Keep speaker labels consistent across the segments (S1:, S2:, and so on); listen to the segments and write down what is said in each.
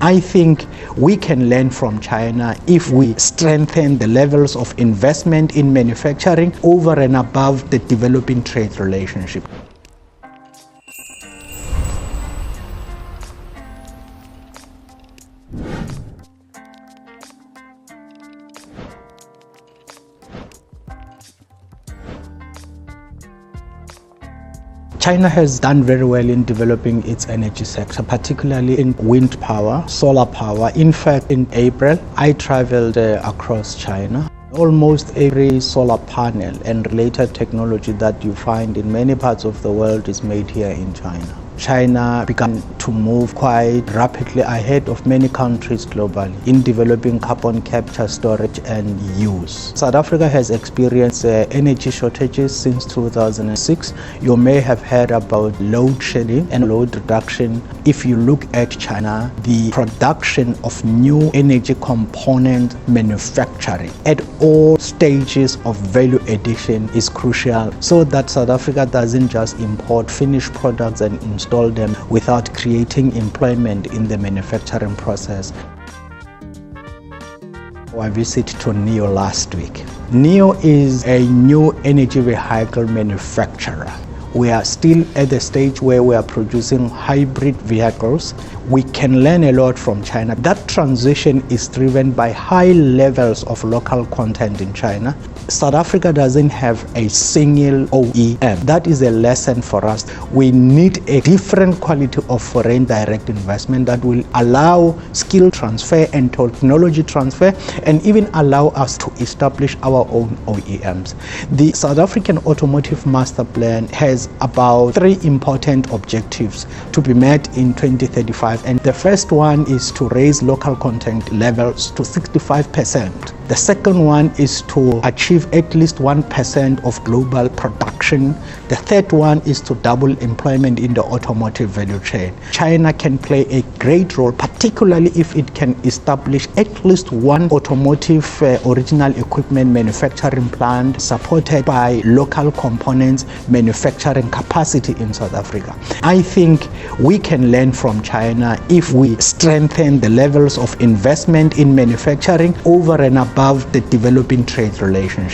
S1: I think we can learn from China if we strengthen the levels of investment in manufacturing over and above the developing trade relationship. China has done very well in developing its energy sector, particularly in wind power, solar power. In fact, in April, I traveled across China. Almost every solar panel and related technology that you find in many parts of the world is made here in China. China began to move quite rapidly ahead of many countries globally in developing carbon capture, storage and use. South Africa has experienced energy shortages since 2006. You may have heard about load shedding and load reduction. If you look at China, the production of new energy component manufacturing at all stages of value addition is crucial, so that South Africa doesn't just import finished products and install them without creating employment in the manufacturing process. I visited to NIO last week. NIO is a new energy vehicle manufacturer. We are still at the stage where we are producing hybrid vehicles. We can learn a lot from China. That transition is driven by high levels of local content in China. South Africa doesn't have a single OEM. That is a lesson for us. We need a different quality of foreign direct investment that will allow skill transfer and technology transfer, and even allow us to establish our own OEMs. The South African Automotive Master Plan has about 3 important objectives to be met in 2035, and the first one is to raise local content levels to 65%. The second one is to achieve at least 1% of global production. The third one is to double employment in the automotive value chain. China can play a great role, particularly if it can establish at least one automotive original equipment manufacturing plant supported by local components manufacturing capacity in South Africa. I think we can learn from China if we strengthen the levels of investment in manufacturing over and above the developing trade relationship.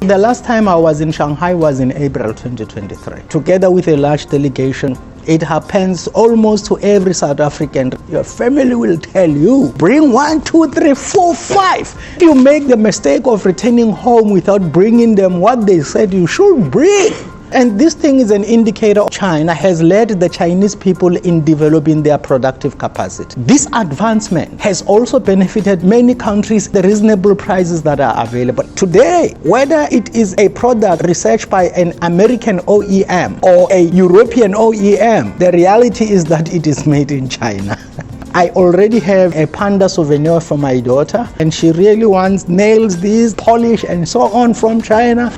S1: The last time I was in Shanghai was in April 2023, together with a large delegation. It happens almost to every South African. Your family will tell you, bring 1, 2, 3, 4, 5. You make the mistake of returning home without bringing them what they said you should bring. And this thing is an indicator China has led the Chinese people in developing their productive capacity. This advancement has also benefited many countries, the reasonable prices that are available. Today, whether it is a product researched by an American OEM or a European OEM, the reality is that it is made in China. I already have a Panda souvenir for my daughter, and she really wants nails, these, polish and so on from China.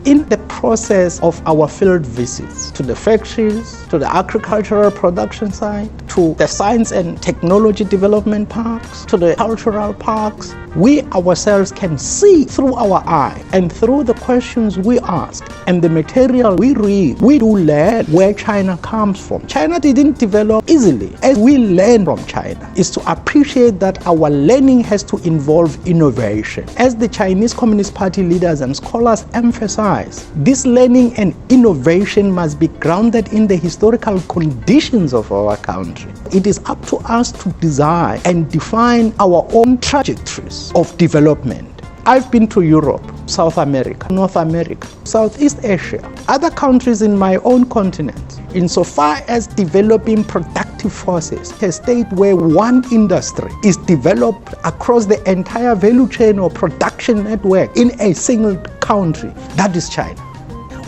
S1: In the process of our field visits to the factories, to the agricultural production site, to the science and technology development parks, to the cultural parks, we ourselves can see through our eye and through the questions we ask and the material we read, we do learn where China comes from. China didn't develop easily. As we learn from China, is to appreciate that our learning has to involve innovation. As the Chinese Communist Party leaders and scholars emphasize, this learning and innovation must be grounded in the historical conditions of our country. It is up to us to design and define our own trajectories of development. I've been to Europe, South America, North America, Southeast Asia, other countries in my own continent. Insofar as developing productive forces, a state where one industry is developed across the entire value chain or production network in a single country, that is China.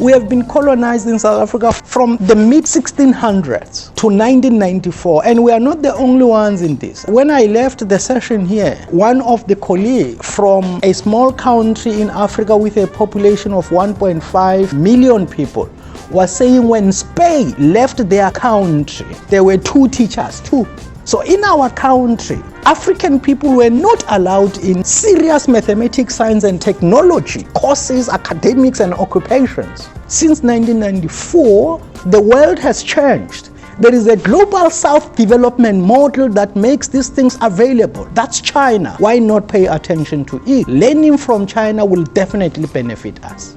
S1: We have been colonized in South Africa from the mid-1600s to 1994, and we are not the only ones in this. When I left the session here, one of the colleagues from a small country in Africa with a population of 1.5 million people was saying when Spain left their country, there were 2 teachers, 2. So in our country, African people were not allowed in serious mathematics, science and technology courses, academics and occupations. Since 1994, the world has changed. There is a global South development model that makes these things available. That's China. Why not pay attention to it? Learning from China will definitely benefit us.